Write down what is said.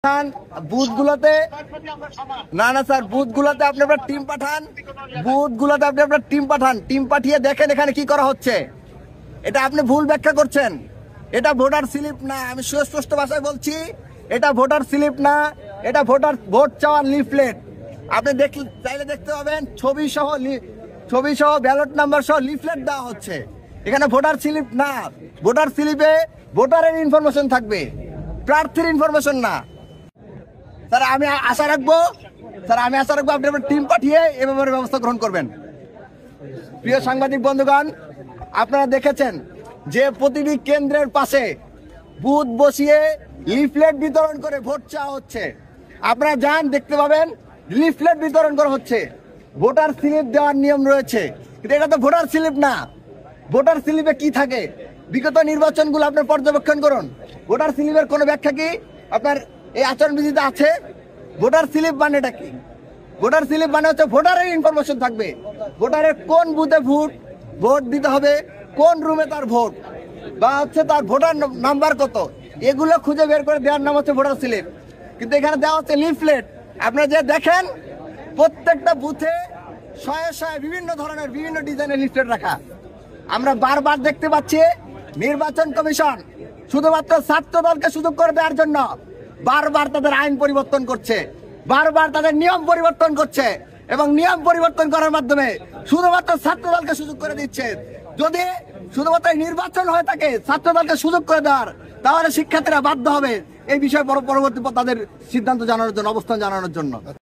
বুথগুলোতে না না স্যার, বুথগুলোতে আপনি আপনার টিম পাঠান, বুথগুলোতে আপনি আপনার টিম পাঠান, টিম পাঠিয়ে দেখেন এখানে কি করা হচ্ছে। এটা আপনি ভুল ব্যাখ্যা করছেন। এটা ভোটার স্লিপ না, আমি সুস্পষ্ট ভাষায় বলছি, এটা ভোটার স্লিপ না, এটা ভোট চাওয়ার লিফলেট। আপনি চাইলে দেখতে পাবেন ছবি সহ ব্যালট নাম্বার সহ লিফলেট দেওয়া হচ্ছে। এখানে ভোটার স্লিপ না, ভোটার স্লিপে ভোটারের ইনফরমেশন থাকবে, প্রার্থীর ইনফরমেশন না। স্যার আমি আশা রাখবো আপনি আপনার টিম পাঠিয়ে এ ব্যাপারে ব্যবস্থা গ্রহণ করবেন। প্রিয় সাংবাদিক বন্ধুগণ, আপনারা দেখেছেন যে প্রতিটি কেন্দ্রের পাশে বুথ বসিয়ে লিফলেট বিতরণ করে ভোট চাওয়া হচ্ছে। আপনারা যান, দেখতে পাবেন লিফলেট বিতরণ করা হচ্ছে। ভোটার স্লিপ দেওয়ার নিয়ম রয়েছে, কিন্তু এটা তো ভোটার স্লিপ না। ভোটার স্লিপে কি থাকে বিগত নির্বাচনগুলো আপনার পর্যবেক্ষণ করুন। ভোটার স্লিপের কোনো ব্যাখ্যা কি আপনার এই আচরণবিধিতে আছে? ভোটার স্লিপ মানেটা কি? ভোটার স্লিপ মানে হচ্ছে ভোটারের ইনফরমেশন থাকবে, ভোটারের কোন বুথে ভোট দিতে হবে, কোন রুমে তার ভোট, বা হচ্ছে তার ভোটার নাম্বার কত, এগুলো খুঁজে বের করে দেওয়ার নাম হচ্ছে ভোটার স্লিপ। কিন্তু এখানে দেওয়া হচ্ছে লিফলেট। আপনারা যে দেখেন প্রত্যেকটা বুথে শয়ে শয়ে বিভিন্ন ধরনের বিভিন্ন ডিজাইনের লিফলেট রাখা। আমরা বারবার দেখতে পাচ্ছি নির্বাচন কমিশন শুধুমাত্র ছাত্র দলকে সুযোগ করে দেওয়ার জন্য বারবার তাদের আইন পরিবর্তন করছে, বারবার তাদের নিয়ম পরিবর্তন করছে, এবং নিয়ম পরিবর্তন করার মাধ্যমে শুধুমাত্র ছাত্র দলকে সুযোগ করে দিচ্ছে। যদি শুধুমাত্র নির্বাচন হয়ে থাকে ছাত্র দলকে সুযোগ করে দেওয়ার, তাহলে শিক্ষার্থীরা বাধ্য হবে এই বিষয়ে পরবর্তী তাদের সিদ্ধান্ত জানানোর জন্য, অবস্থান জানানোর জন্য।